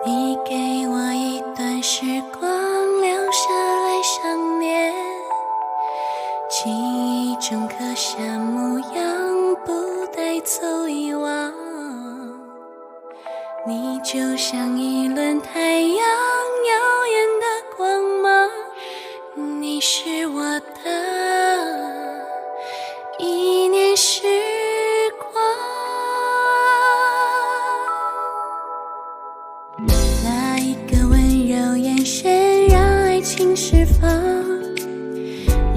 你给我一段时光，留下来想念，记忆中刻下模样，不带走遗忘。你就像一轮太阳，耀眼的光芒，你是我的一念时光。那一个温柔眼神让爱情释放，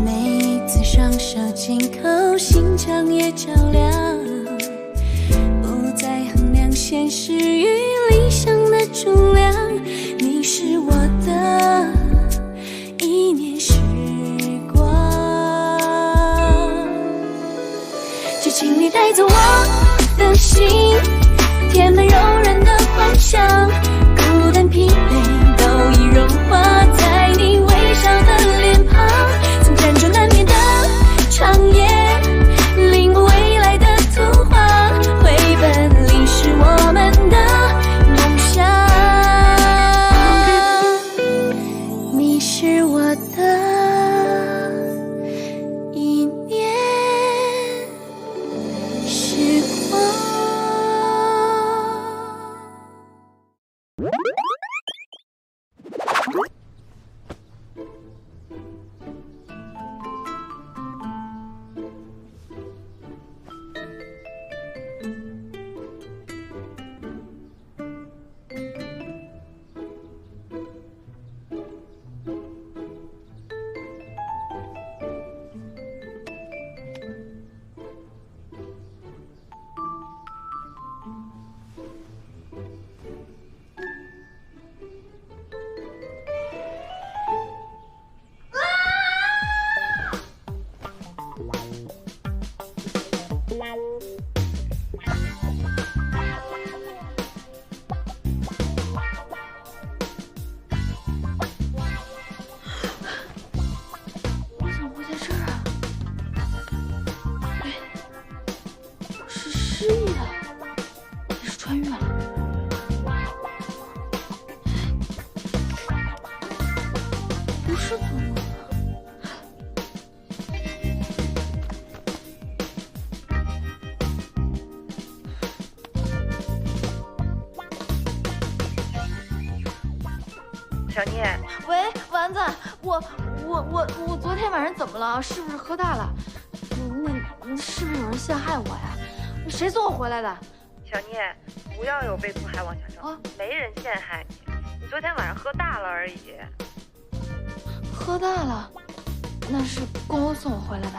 每一次双手紧扣，心肠也照亮，不再衡量现实与理想的重量，你是我的一念时光。就请你带走我的心，填满柔软的幻想，孤单疲惫都已融化在你微笑的脸庞，曾辗转难眠的长夜，领悟未来的图画，绘本里是我们的梦想。你是我的一念时光。小聂，喂，丸子，我昨天晚上怎么了？是不是喝大了？那是不是有人陷害我呀？谁送我回来的？小聂，不要有被迫害妄想症啊！没人陷害你，你昨天晚上喝大了而已。喝大了？那是公公送我回来的。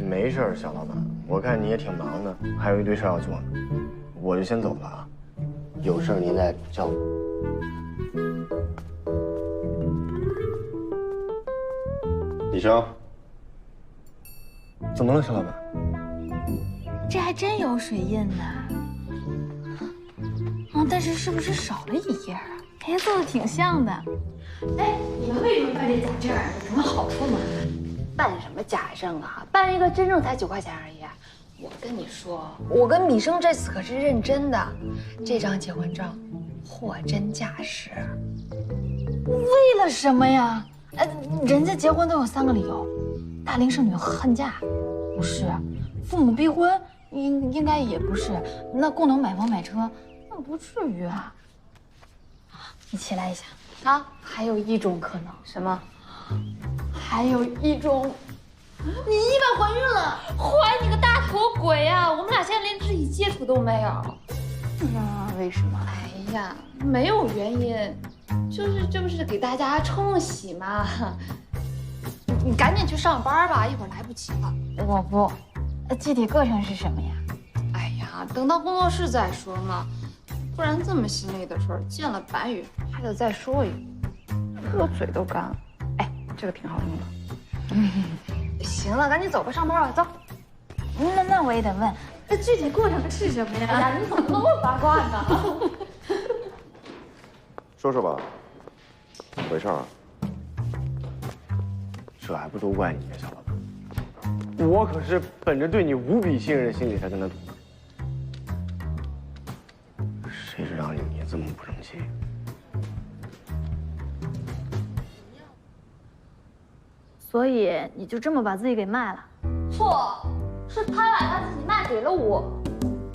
没事，小老板，我看你也挺忙的，还有一堆事要做呢，我就先走了啊。有事您再叫我。李生，怎么了，小老板？这还真有水印呢。但是是不是少了一页啊？哎，做的挺像的。哎，你们为什么办这假证？有什么好处吗？办什么假证啊？办一个真证才9块钱而已。我跟你说，我跟米生这次可是认真的，这张结婚证货真价实。为了什么呀？人家结婚都有3个理由：大龄剩女恨嫁，不是；父母逼婚，应该也不是；那共同买房买车，那不至于啊。你起来一下啊！还有一种可能，什么？还有一种，你意外怀孕了！怀你个大头鬼啊！我们俩现在连肢体接触都没有。那为什么？哎呀，没有原因，就是给大家冲喜嘛。你赶紧去上班吧，一会儿来不及了。我不，具体过程是什么呀？哎呀，等到工作室再说嘛，不然这么心累的事儿，见了白宇还得再说一遍，这嘴都干了。哎，这个挺好用的。行了，赶紧走吧，上班吧，走。那我也得问，这具体过程是什么呀？哎呀，你怎么那么八卦呢？说说吧，怎么回事啊？这还不都怪你，小老板。我可是本着对你无比信任的心理才跟他赌的。谁知道你这么不争气？所以你就这么把自己给卖了？错，是他把他自己卖给了我。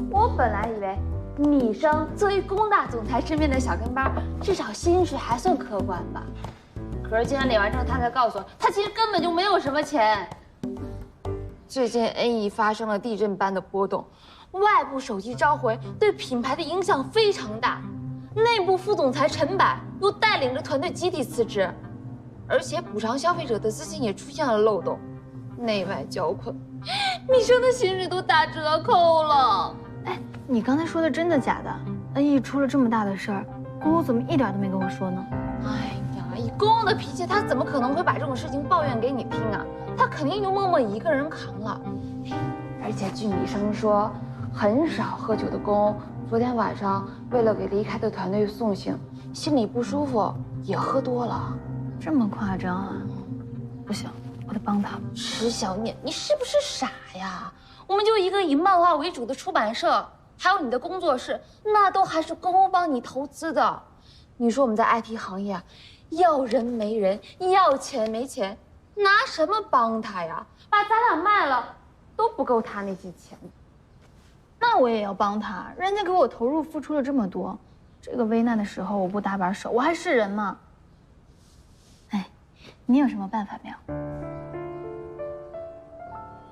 我本来以为米生作为龚大总裁身边的小跟班，至少薪水还算可观吧。可是今天领完证，他才告诉我，他其实根本就没有什么钱。最近 NE 发生了地震般的波动，外部手机召回对品牌的影响非常大。内部副总裁陈柏又带领着团队集体辞职，而且补偿消费者的资金也出现了漏洞，内外交困，米生的薪水都打折扣了。哎，你刚才说的真的假的？NE 出了这么大的事儿，姑姑怎么一点都没跟我说呢？哎呀，以公公的脾气，他怎么可能会把这种事情抱怨给你听啊？他肯定就默默一个人扛了。而且据米生说，很少喝酒的公昨天晚上为了给离开的团队送行，心里不舒服也喝多了。这么夸张啊？不行，我得帮他。池小念，你是不是傻呀？我们就一个以漫画为主的出版社，还有你的工作室，那都还是公公帮你投资的。你说我们在 IT 行业啊，要人没人，要钱没钱，拿什么帮他呀？把咱俩卖了都不够他那几钱。那我也要帮他，人家给我投入付出了这么多，这个危难的时候我不搭把手，我还是人吗？哎，你有什么办法没有？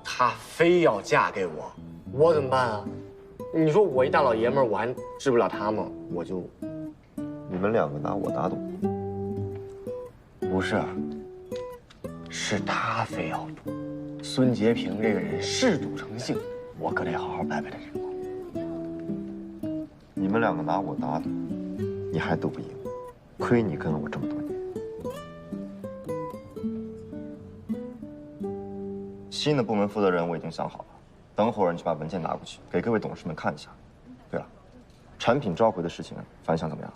她非要嫁给我，我怎么办啊？你说我一大老爷们儿，我还治不了她吗？我就……你们两个拿我打赌？不是，是她非要赌。孙洁平这个人嗜赌成性，我可得好好拜拜他这个。你们两个拿我打赌，你还赌不赢，亏你跟了我这么多年。新的部门负责人我已经想好了，等会儿你就把文件拿过去，给各位董事们看一下。对了，产品召回的事情反响怎么样？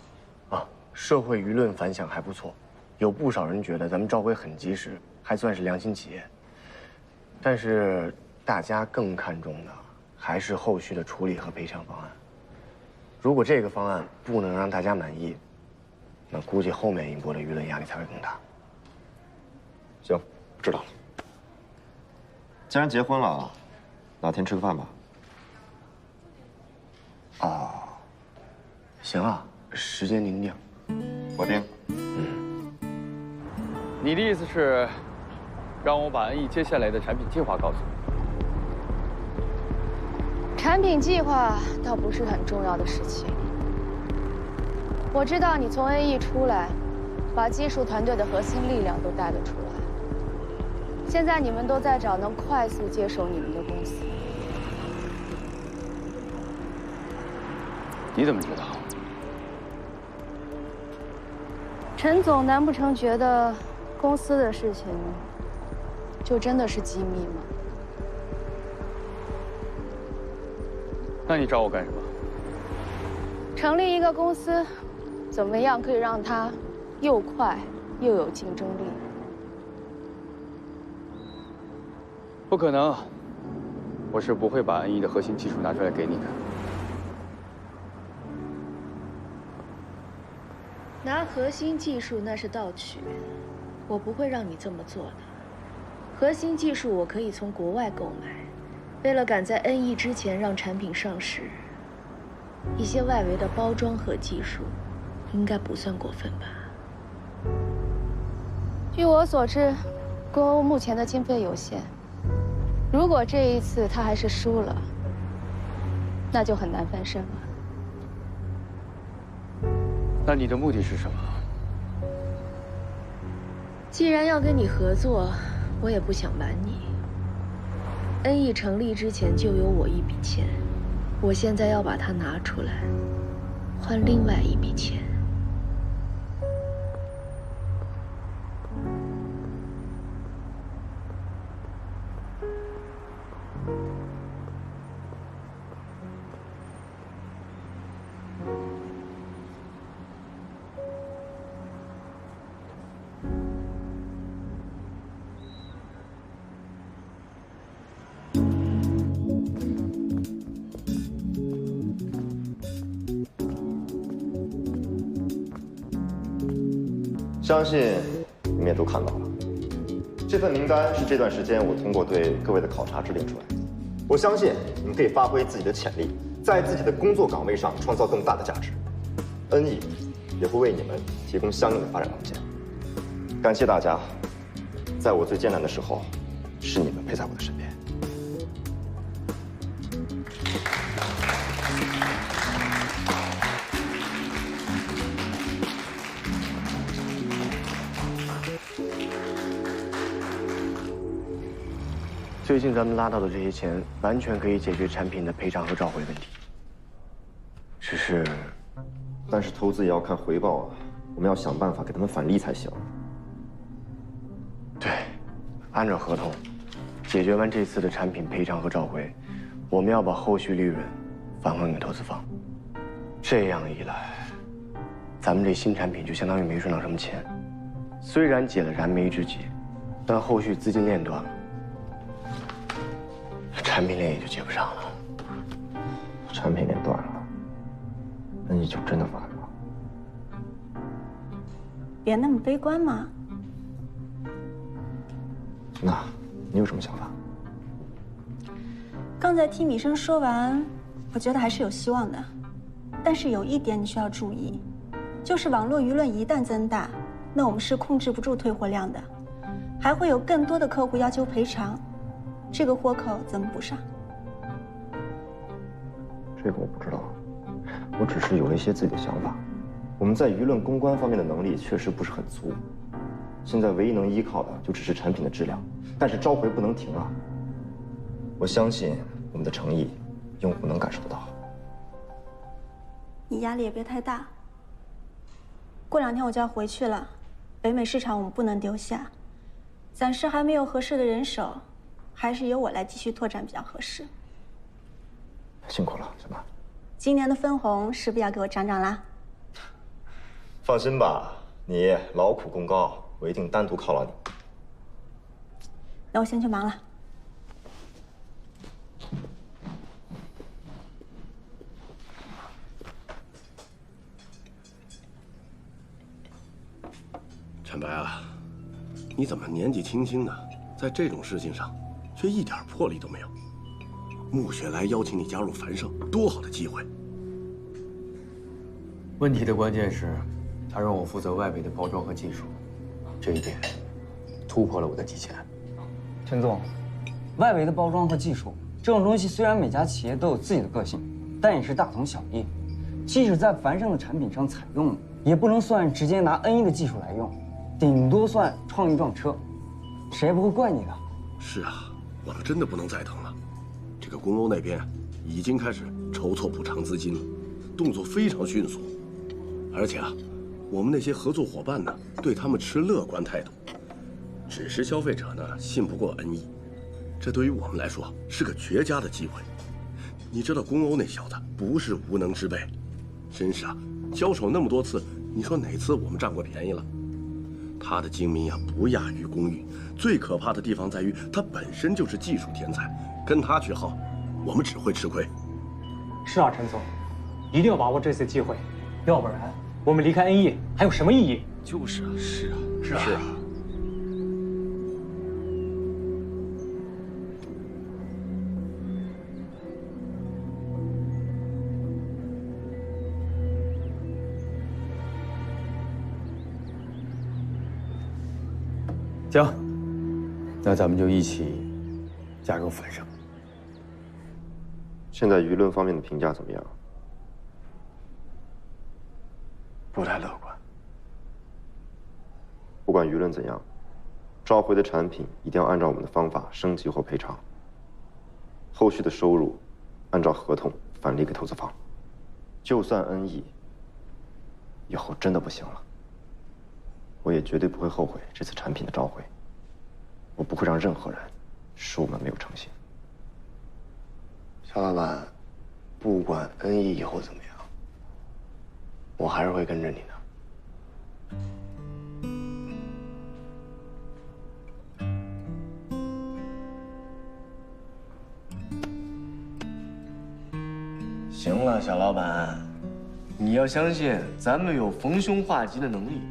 啊，社会舆论反响还不错，有不少人觉得咱们召回很及时，还算是良心企业。但是大家更看重的还是后续的处理和赔偿方案。如果这个方案不能让大家满意，那估计后面一波的舆论压力才会更大。行，知道了。既然结婚了，哪天吃个饭吧？哦，行啊，时间您定。我定。你的意思是，让我把 NE 接下来的产品计划告诉你？产品计划倒不是很重要的事情。我知道你从 NE 出来，把技术团队的核心力量都带了出来。现在你们都在找能快速接手你们的公司。你怎么知道？陈总难不成觉得公司的事情就真的是机密吗？那你找我干什么？成立一个公司，怎么样可以让它又快又有竞争力？不可能，我是不会把 NE 的核心技术拿出来给你的。拿核心技术那是盗取，我不会让你这么做的。核心技术我可以从国外购买，为了赶在 NE 之前让产品上市，一些外围的包装和技术，应该不算过分吧？据我所知，公欧目前的经费有限，如果这一次他还是输了，那就很难翻身了。那你的目的是什么？既然要跟你合作，我也不想瞒你。NE 成立之前就有我一笔钱，我现在要把它拿出来，换另外一笔钱。相信你们也都看到了，这份名单是这段时间我通过对各位的考察制定出来的。我相信你们可以发挥自己的潜力，在自己的工作岗位上创造更大的价值。恩义也会为你们提供相应的发展空间。感谢大家，在我最艰难的时候，是你们陪在我的身边。最近咱们拉到的这些钱，完全可以解决产品的赔偿和召回问题。但是投资也要看回报啊，我们要想办法给他们返利才行。对，按照合同，解决完这次的产品赔偿和召回，我们要把后续利润返还给投资方。这样一来，咱们这新产品就相当于没赚到什么钱。虽然解了燃眉之急，但后续资金链断了。 产品链也就接不上了，产品链断了，那你就真的完了。别那么悲观嘛。那，你有什么想法？刚才听米生说完，我觉得还是有希望的，但是有一点你需要注意，就是网络舆论一旦增大，那我们是控制不住退货量的，还会有更多的客户要求赔偿。 这个豁口怎么补上？这个我不知道，我只是有一些自己的想法。我们在舆论公关方面的能力确实不是很足，现在唯一能依靠的就只是产品的质量，但是召回不能停啊！我相信我们的诚意，用户能感受得到。你压力也别太大。过2天我就要回去了，北美市场我们不能丢下，暂时还没有合适的人手。 还是由我来继续拓展比较合适。辛苦了，小曼。今年的分红是不是要给我涨涨啦？放心吧，你劳苦功高，我一定单独犒劳你。那我先去忙了。陈白啊，你怎么年纪轻轻的，在这种事情上？ 却一点魄力都没有。穆雪来邀请你加入繁盛，多好的机会！问题的关键是，他让我负责外围的包装和技术，这一点突破了我的极限。陈总，外围的包装和技术这种东西，虽然每家企业都有自己的个性，但也是大同小异。即使在繁盛的产品上采用，也不能算直接拿恩义的技术来用，顶多算创意撞车，谁也不会怪你的。是啊。 我们真的不能再等了，这个公欧那边已经开始筹措补偿资金了，动作非常迅速，而且啊，我们那些合作伙伴呢，对他们持乐观态度，只是消费者呢信不过恩义，这对于我们来说是个绝佳的机会。你知道公欧那小子不是无能之辈，真是啊，交手那么多次，你说哪次我们占过便宜了？他的精明呀，不亚于公寓。 最可怕的地方在于，他本身就是技术天才，跟他去耗，我们只会吃亏。是啊，陈总，一定要把握这次机会，要不然我们离开恩义还有什么意义？就是啊，是啊，是啊。行。 那咱们就一起加入繁盛。现在舆论方面的评价怎么样？不太乐观。不管舆论怎样，召回的产品一定要按照我们的方法升级或赔偿。后续的收入，按照合同返利给投资方。就算恩义以后真的不行了，我也绝对不会后悔这次产品的召回。 我不会让任何人说我们没有诚信。肖老板，不管恩义以后怎么样，我还是会跟着你的。行了，小老板，你要相信咱们有逢凶化吉的能力。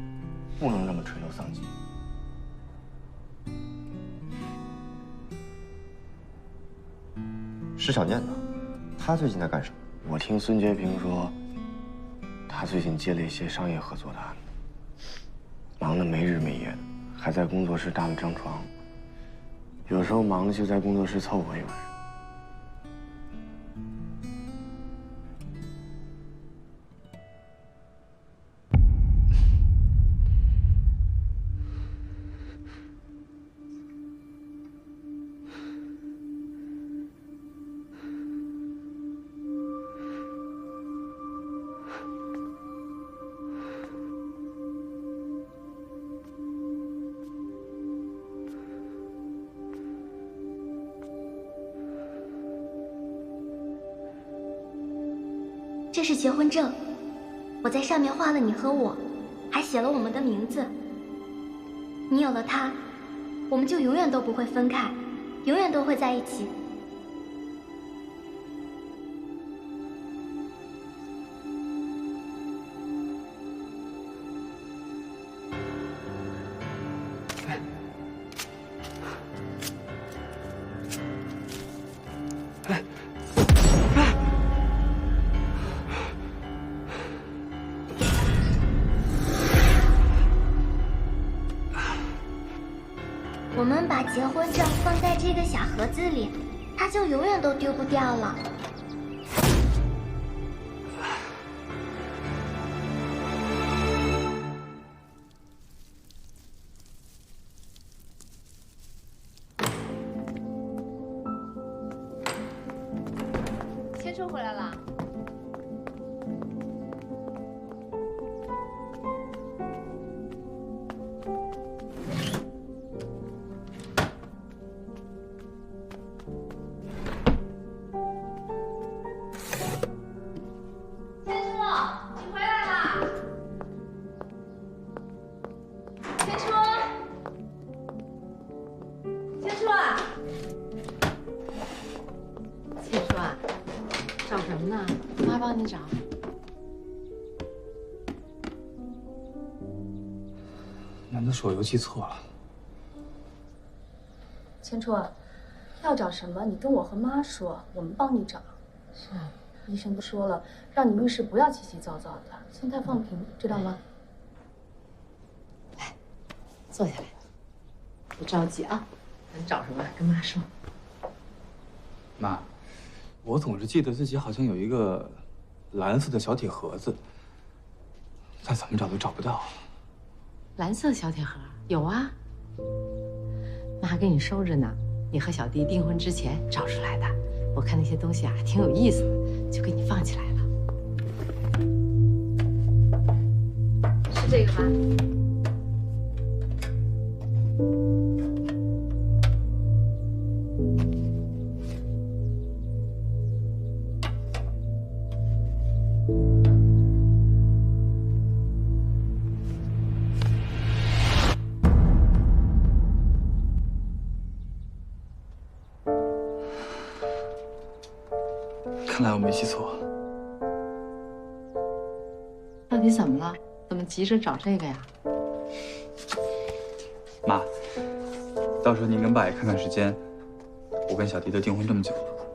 不能这么垂头丧气。石小念呢？他最近在干什么？我听孙洁平说，他最近接了一些商业合作的案子，忙得没日没夜的，还在工作室搭了张床。有时候忙了就在工作室凑合一晚上。 这是结婚证，我在上面画了你和我，还写了我们的名字。你有了他，我们就永远都不会分开，永远都会在一起。我们把结婚证放在这个小盒子里，它就永远都丢不掉了。千秋回来了。 帮你找。难道是我邮寄错了？千初，要找什么，你跟我和妈说，我们帮你找。是啊，医生都说了，让你遇事不要急急躁躁的，心态放平，知道吗？来，坐下来，别着急啊。你找什么，跟妈说。妈，我总是记得自己好像有一个蓝色的小铁盒子，但怎么找都找不到。蓝色小铁盒有啊，妈还给你收着呢。你和小弟订婚之前找出来的。我看那些东西啊，挺有意思的，就给你放起来了。是这个吗？ 看来我没记错。到底怎么了？怎么急着找这个呀？妈，到时候您跟爸也看看时间。我跟小弟都订婚这么久了，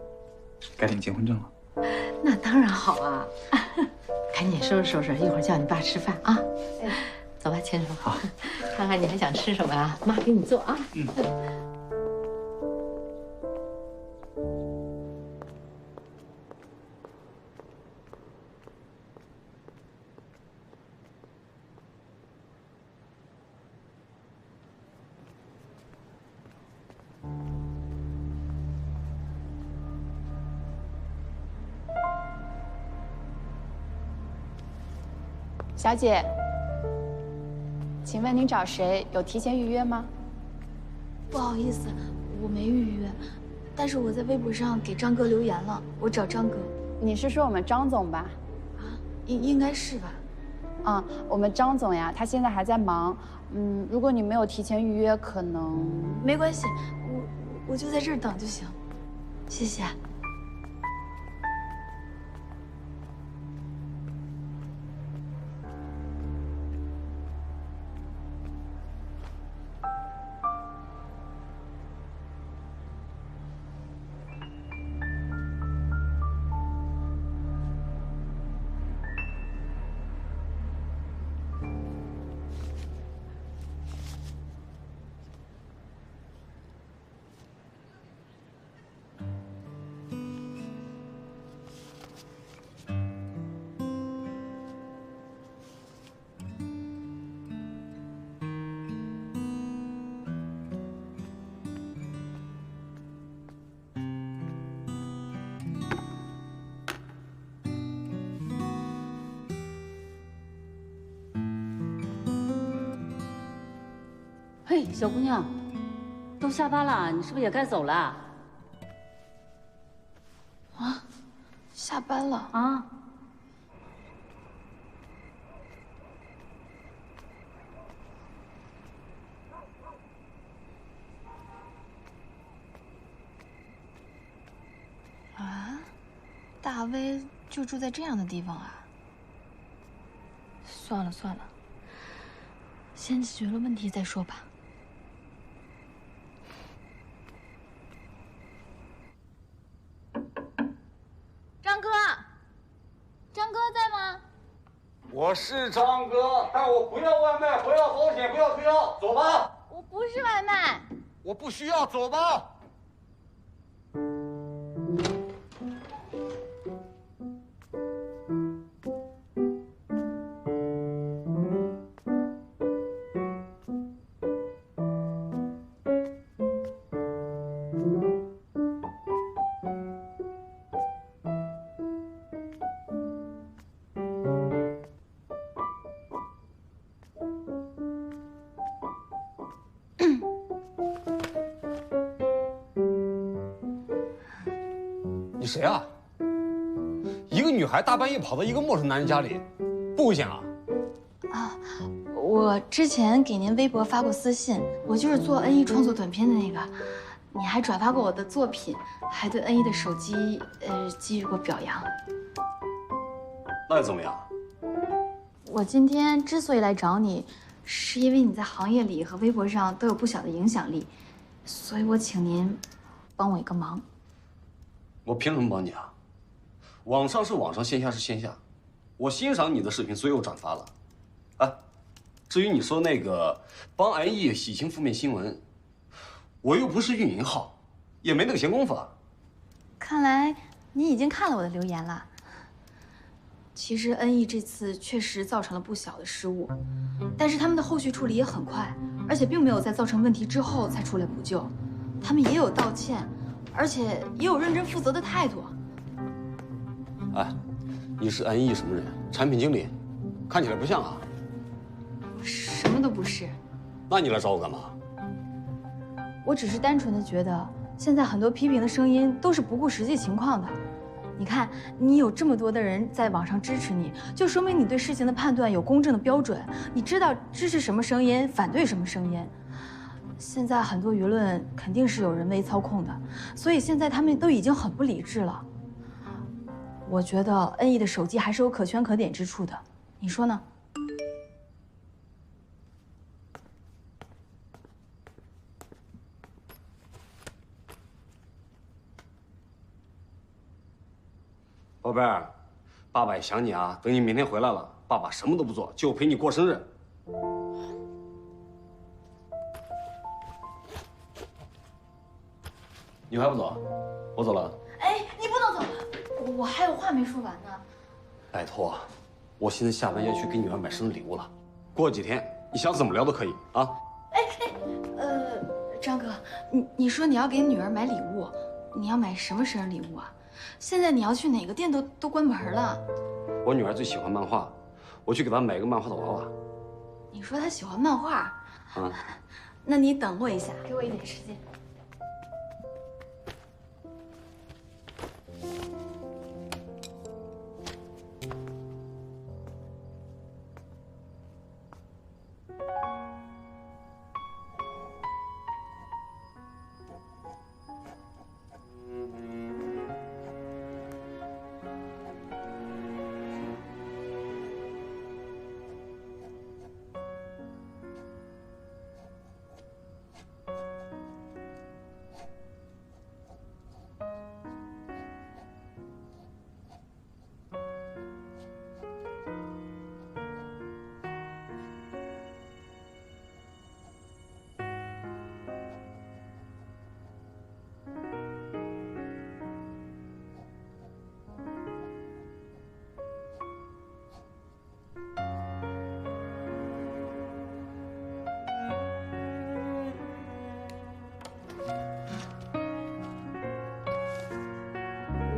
该领结婚证了。那当然好啊！赶紧收拾收拾，一会儿叫你爸吃饭啊。走吧，千叔。好，看看你还想吃什么啊？妈给你做啊。嗯。 小姐，请问您找谁？有提前预约吗？不好意思，我没预约，但是我在微博上给张哥留言了，我找张哥。你是说我们张总吧？啊，应该是吧。啊，我们张总呀，他现在还在忙。如果你没有提前预约，可能没关系，我就在这儿等就行。谢谢。嘿，小姑娘，都下班了，你是不是也该走了？啊，下班了啊？啊，大威就住在这样的地方啊？算了算了，先解决了问题再说吧。张哥，张哥在吗？我是张哥，但我不要外卖，不要保险，不要退药，走吧。我不是外卖。我不需要，走吧。你谁啊？一个女孩大半夜跑到一个陌生男人家里，不危险啊？啊，我之前给您微博发过私信，我就是做NE创作短片的那个，你还转发过我的作品，还对NE的手机给予过表扬。那又怎么样？我今天之所以来找你，是因为你在行业里和微博上都有不小的影响力，所以我请您帮我一个忙。我凭什么帮你啊？网上是网上，线下是线下。我欣赏你的视频，所以我转发了。啊，至于你说那个帮NE洗清负面新闻，我又不是运营号，也没那个闲工夫啊。看来你已经看了我的留言了。其实NE这次确实造成了不小的失误，但是他们的后续处理也很快，而且并没有在造成问题之后才出来补救，他们也有道歉。而且也有认真负责的态度。哎，你是NE什么人？产品经理，看起来不像啊。什么都不是。那你来找我干嘛？我只是单纯的觉得，现在很多批评的声音都是不顾实际情况的。你看，你有这么多的人在网上支持你，就说明你对事情的判断有公正的标准，你知道支持什么声音，反对什么声音。现在很多舆论肯定是有人为操控的，所以现在他们都已经很不理智了。我觉得NE的手机还是有可圈可点之处的，你说呢？宝贝儿，爸爸也想你啊。等你明天回来了，爸爸什么都不做，就陪你过生日。你还不走？我走了。哎，你不能走，我还有话没说完呢。拜托，我现在下班要去给女儿买生日礼物了，过几天你想怎么聊都可以啊。张哥，你说你要给女儿买礼物，你要买什么生日礼物啊？现在你要去哪个店都关门了。我女儿最喜欢漫画，我去给她买一个漫画的娃娃。你说她喜欢漫画？啊，那你等我一下，给我一点时间。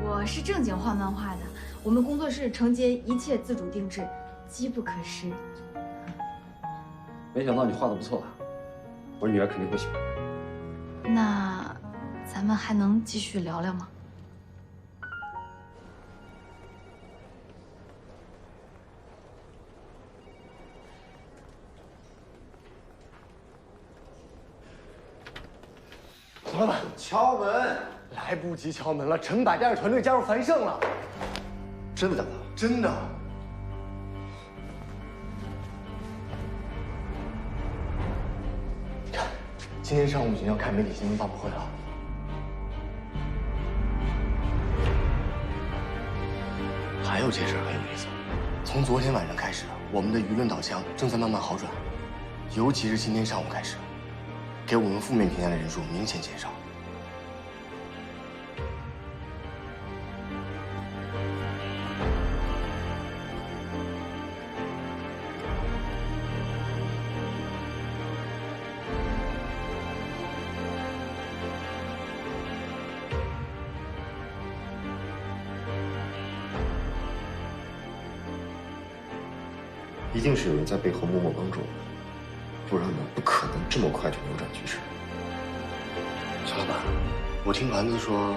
我是正经画漫画的，我们工作室承接一切自主定制，机不可失。没想到你画的不错啊。我女儿肯定会喜欢的。那咱们还能继续聊聊吗？曹老板，敲门！来不及敲门了，陈百带着团队加入樊胜了。真的假的？真的。看，今天上午已经要开媒体新闻发布会了。还有件事很有意思，从昨天晚上开始，我们的舆论导向正在慢慢好转，尤其是今天上午开始，给我们负面评价的人数明显减少。一定是有人在背后默默帮助我们，不然我们不可能这么快就扭转局势。小老板，我听丸子说，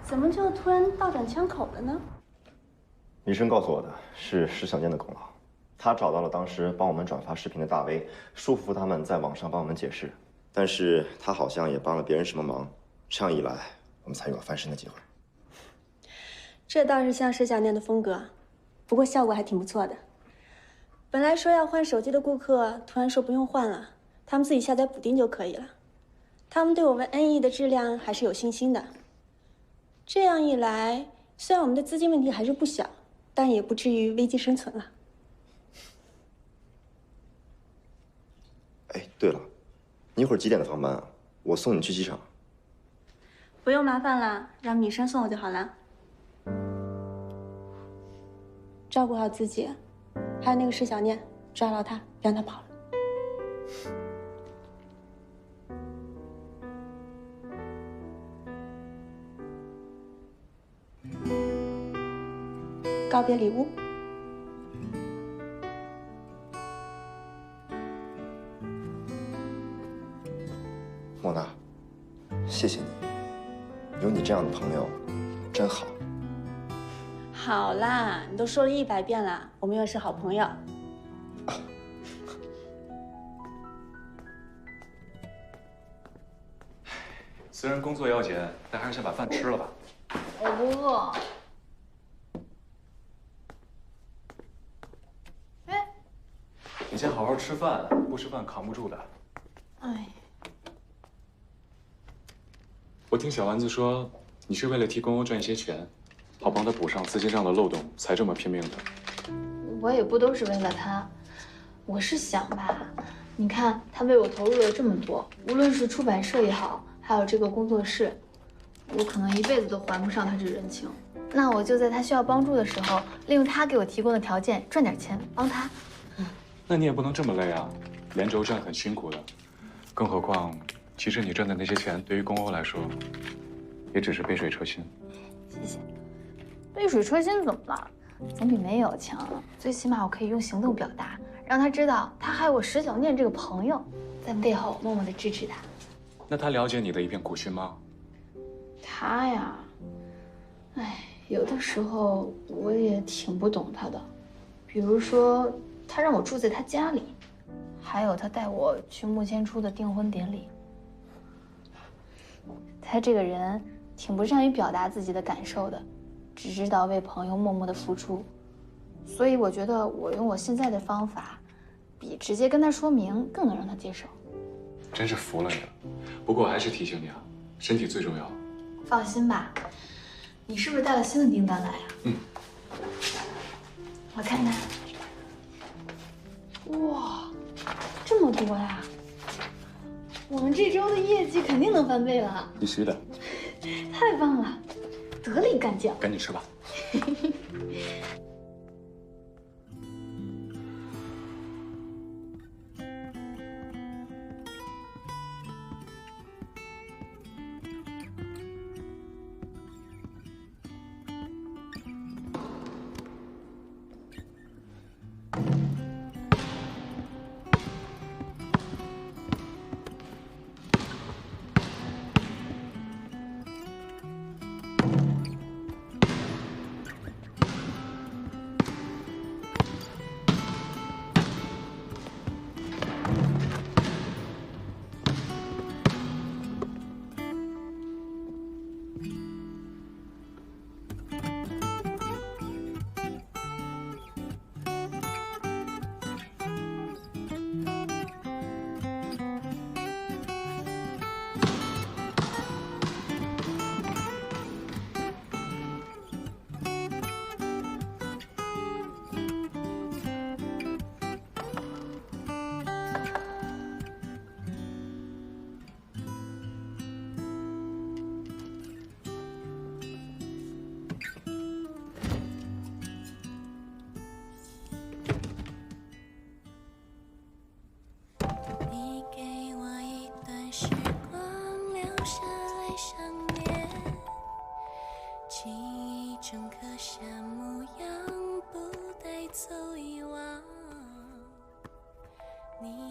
怎么就突然倒转枪口了呢？李生告诉我的是石小念的功劳，他找到了当时帮我们转发视频的大 V， 说服他们在网上帮我们解释，但是他好像也帮了别人什么忙，这样一来，我们才有了翻身的机会。这倒是像石小念的风格，不过效果还挺不错的。本来说要换手机的顾客，突然说不用换了，他们自己下载补丁就可以了。他们对我们 NE 的质量还是有信心的。这样一来，虽然我们的资金问题还是不小，但也不至于危机生存了。哎，对了，你一会儿几点的航班啊？我送你去机场。不用麻烦了，让米生送我就好了。照顾好自己，还有那个石小念，抓牢他，别让他跑了。告别礼物。莫娜，谢谢你，有你这样的朋友，真好。好啦，你都说了100遍了，我们又是好朋友。虽然工作要紧，但还是先把饭吃了吧。我不饿。你先好好吃饭，不吃饭扛不住的。哎，我听小丸子说，你是为了替公公赚一些钱，好帮他补上资金上的漏洞，才这么拼命的。我也不都是为了他，我是想吧，你看他为我投入了这么多，无论是出版社也好，还有这个工作室，我可能一辈子都还不上他这人情。那我就在他需要帮助的时候，利用他给我提供的条件赚点钱，帮他。那你也不能这么累啊，连轴转很辛苦的，更何况，其实你赚的那些钱对于公欧来说，也只是杯水车薪。谢谢。杯水车薪怎么了？总比没有强。最起码我可以用行动表达，让他知道他还有我石小念这个朋友在背后默默的支持他。那他了解你的一片苦心吗？他呀，哎，有的时候我也挺不懂他的，比如说他让我住在他家里，还有他带我去穆千初的订婚典礼。他这个人挺不善于表达自己的感受的，只知道为朋友默默的付出，所以我觉得我用我现在的方法，比直接跟他说明更能让他接受。真是服了你了。不过我还是提醒你啊，身体最重要。放心吧，你是不是带了新的订单来呀？嗯。我看看。哇，这么多呀！我们这周的业绩肯定能翻倍了。必须的。太棒了，得力干将。赶紧吃吧。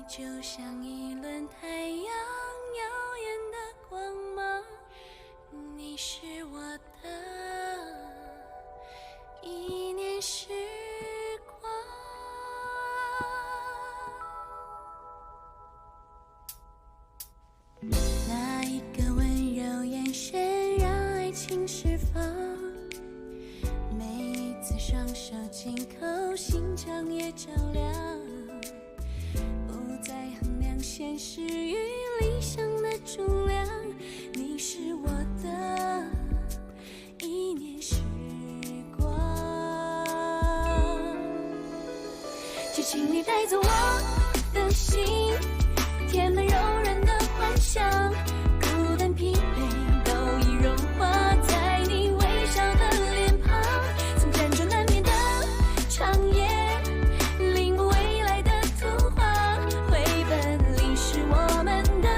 就像一轮太阳耀眼的光芒，你是我的一念时光。那一个温柔眼神让爱情释放，每一次双手紧扣，心肠也照亮，不再衡量现实与理想的重量，你是我的一念时光。就请你带走我的心，填满柔软的幻想，孤单疲惫都已融化在你微笑的脸庞，曾辗转难眠的长夜，领悟未来的图画，绘本里是我们的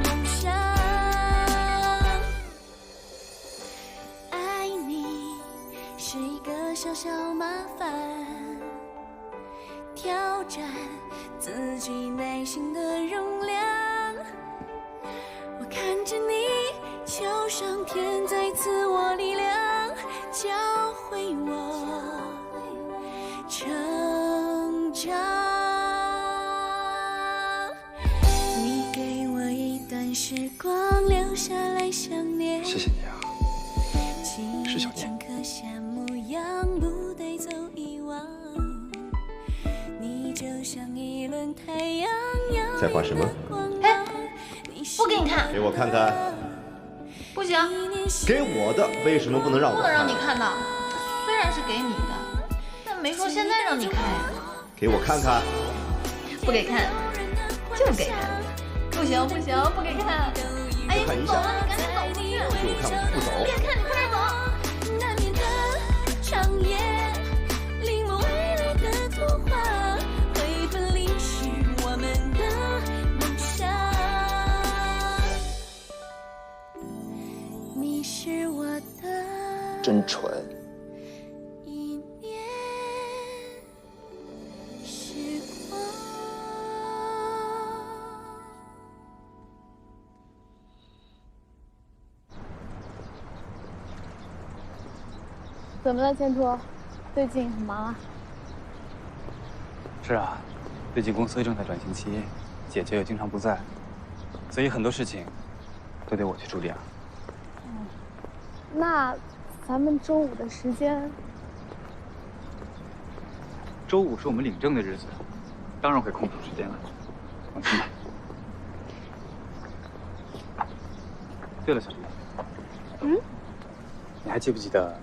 梦想。爱你是一个小小麻烦，挑战自己内心的容量。我看着你，求上天再赐我力量，教会我成长。你给我一段时光，留下来想念。谢谢你啊，是小念。刻下模样，不带走遗忘。你就像一轮太阳，在画什么？哎，不给你看，给我看看。不行，给我的为什么不能让我看？不能让你看到。虽然是给你的，但没说现在让你看呀。给我看看。不给看，就给看。不行不行，不给看。哎呀，你走了，你赶紧走出去。给我看，不走。别看，你快点走。难眠的长夜，领悟未来的图画，绘本里是我们的梦想。你是我的真蠢。一念时光。怎么了，千图？最近很忙啊？是啊，最近公司正在转型期，姐姐也经常不在，所以很多事情都得我去处理啊。那咱们周五的时间，周五是我们领证的日子，当然会空出时间了，放心吧。对了，小丽，你还记不记得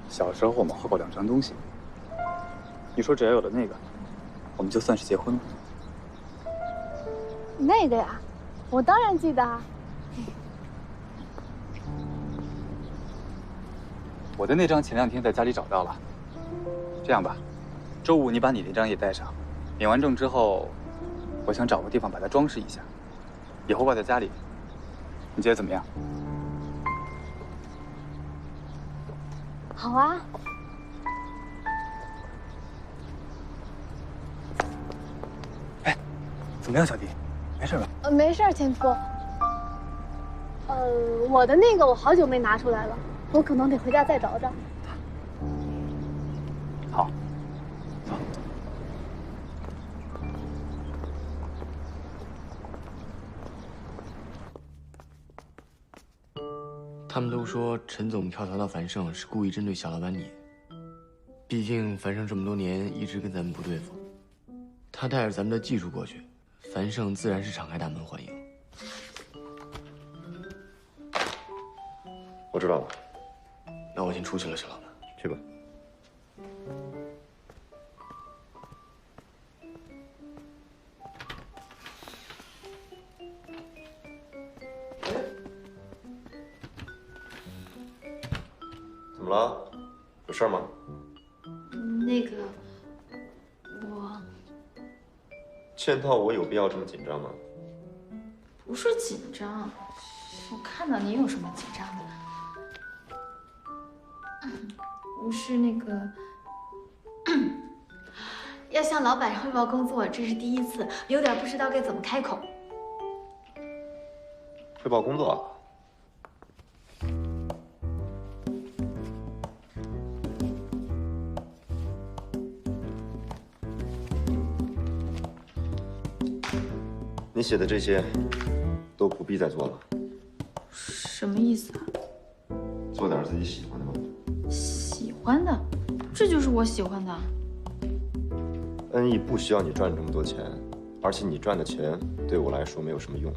小时候我们画过2张东西？你说只要有了那个，我们就算是结婚了。那个呀，我当然记得啊。我的那张前2天在家里找到了。这样吧，周五你把你那张也带上，领完证之后，我想找个地方把它装饰一下，以后挂在家里，你觉得怎么样？好啊。哎，怎么样，小弟？没事吧？没事，千图。我的那个我好久没拿出来了，我可能得回家再找找。好，走。他们都说陈总跳槽到繁盛是故意针对小老板你，毕竟繁盛这么多年一直跟咱们不对付，他带着咱们的技术过去，繁盛自然是敞开大门欢迎。我知道了，那我先出去了，小老板。去吧。怎么了？有事吗？那个，我嵌套，我有必要这么紧张吗？不是紧张，我看到你有什么紧张的？不是那个，要向老板汇报工作，这是第一次，有点不知道该怎么开口。汇报工作。你写的这些都不必再做了。什么意思啊？做点自己喜欢的吧。喜欢的，这就是我喜欢的。恩义不需要你赚这么多钱，而且你赚的钱对我来说没有什么用。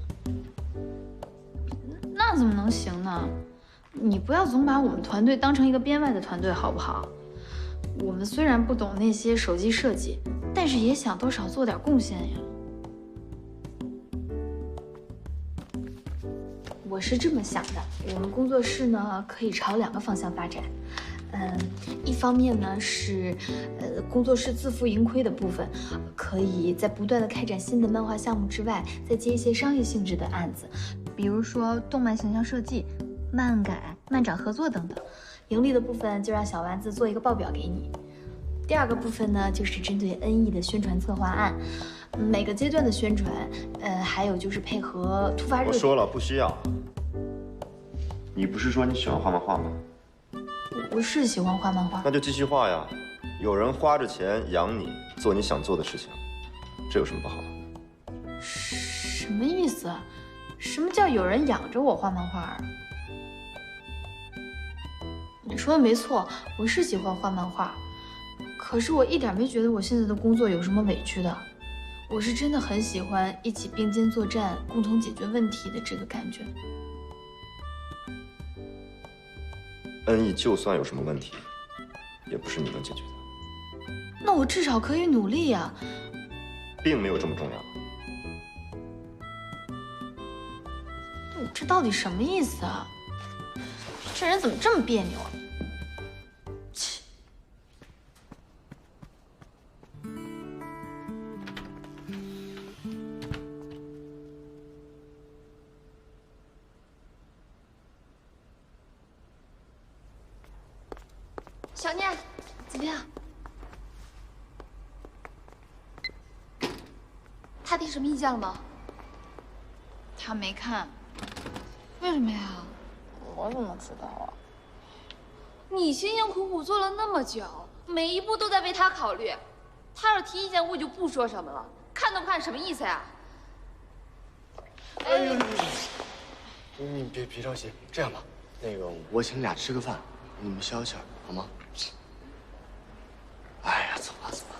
那怎么能行呢？你不要总把我们团队当成一个编外的团队，好不好？我们虽然不懂那些手机设计，但是也想多少做点贡献呀。我是这么想的，我们工作室呢可以朝2个方向发展。一方面呢是工作室自负盈亏的部分，可以在不断的开展新的漫画项目之外，再接一些商业性质的案子，比如说动漫形象设计、漫改、漫展合作等等。盈利的部分就让小丸子做一个报表给你。第2个部分呢就是针对恩义的宣传策划案，每个阶段的宣传，还有就是配合突发热点。我说了不需要。你不是说你喜欢画漫画吗？我是喜欢画漫画，那就继续画呀。有人花着钱养你，做你想做的事情，这有什么不好？什么意思？什么叫有人养着我画漫画？你说的没错，我是喜欢画漫画，可是我一点没觉得我现在的工作有什么委屈的。我是真的很喜欢一起并肩作战、共同解决问题的这个感觉。恩义就算有什么问题，也不是你能解决的。那我至少可以努力呀。并没有这么重要。你这到底什么意思啊？这人怎么这么别扭啊？切！小念，怎么样？他提什么意见了吗？他没看。为什么呀？我怎么知道啊？你辛辛苦苦做了那么久，每一步都在为他考虑。他要是提意见，我就不说什么了。看都不看，什么意思呀？哎呦，你别着急，这样吧，我请你俩吃个饭，你们消消好吗？哎呀，走吧走吧。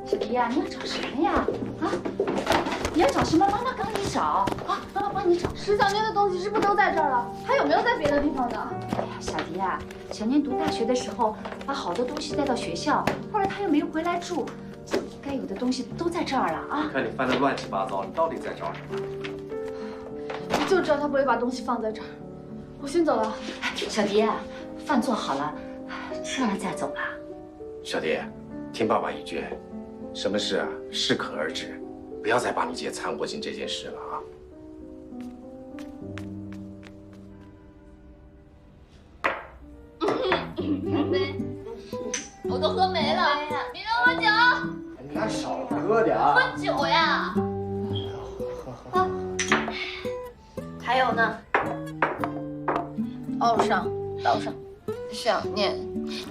小迪呀，你要找什么呀？啊，你要找什么？妈妈帮你找啊！妈妈帮你找。石小念的东西是不是都在这儿了？还有没有在别的地方呢？哎呀，小迪呀，小念读大学的时候把好多东西带到学校，后来他又没回来住，该有的东西都在这儿了啊！看你翻得乱七八糟，你到底在找什么？我就知道他不会把东西放在这儿。我先走了。小迪呀，饭做好了，吃完再走了。小迪，听爸爸一句，什么事啊适可而止，不要再把你姐掺和进这件事了啊。我都喝没了，别让我酒。你俩少喝点啊。喝酒呀。喝。还有呢？倒上。小念，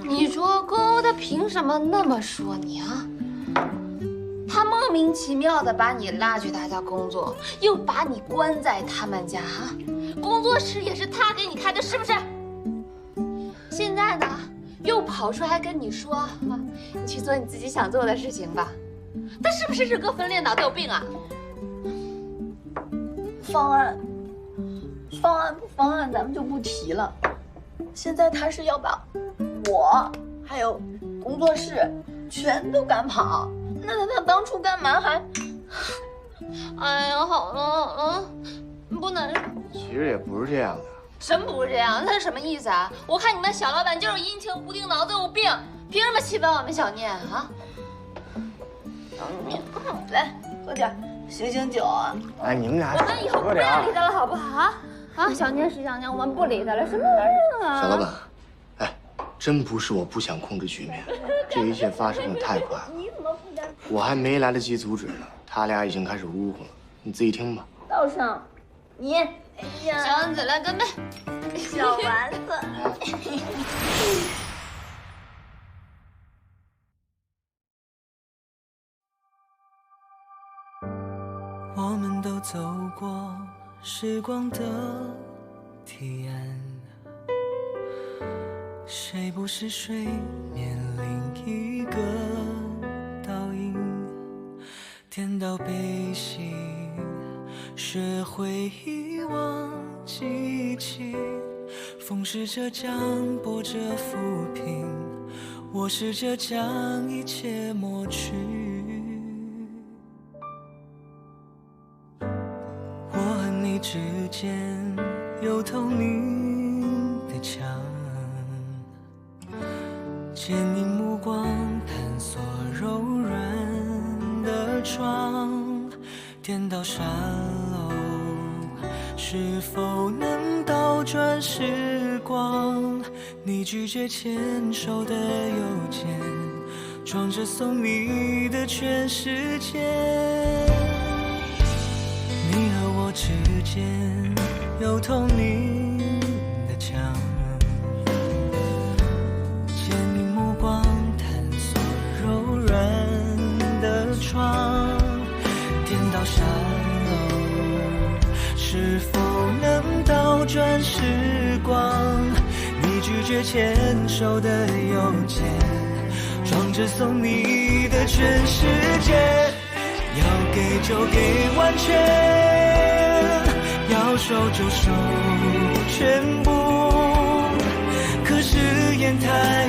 你说公他凭什么那么说你啊？他莫名其妙的把你拉去他家工作，又把你关在他们家啊，工作室也是他给你开的，是不是？现在呢，又跑出来跟你说啊，你去做你自己想做的事情吧。他是不是人格分裂，脑袋有病啊？方案不方案，咱们就不提了。现在他是要把我还有工作室全都赶跑，那他当初干嘛还？哎呀，好了，不能。其实也不是这样的。什么不是这样？那是什么意思啊？我看你们小老板就是阴晴不定，脑子有病，凭什么欺负我们小念啊？来喝点，醒酒啊！哎，你们俩我们以后不要理他了，好不好？啊，小年是小年，我们不理他了，什么玩意儿啊？小老板，哎，真不是我不想控制局面，这一切发生的太快了，我还没来得及阻止呢，他俩已经开始呜呼了。你自己听吧。道上，你，哎呀，小丸子来干杯！小丸子。我们都走过时光的堤岸，谁不是水面另一个倒影？颠倒悲喜，学会遗忘记起。风试着将波折抚平，我试着将一切抹去。之间有透明的墙，坚硬目光探索柔软的窗，颠倒沙漏，是否能倒转时光？你拒绝牵手的邮件，装着送你的全世界。你和我之间有透明的墙，坚硬目光探索柔软的窗，颠倒沙漏，是否能倒转时光？你拒绝牵手的邮件，装着送你的全世界。要给就给完全，要收就收全部，可是眼太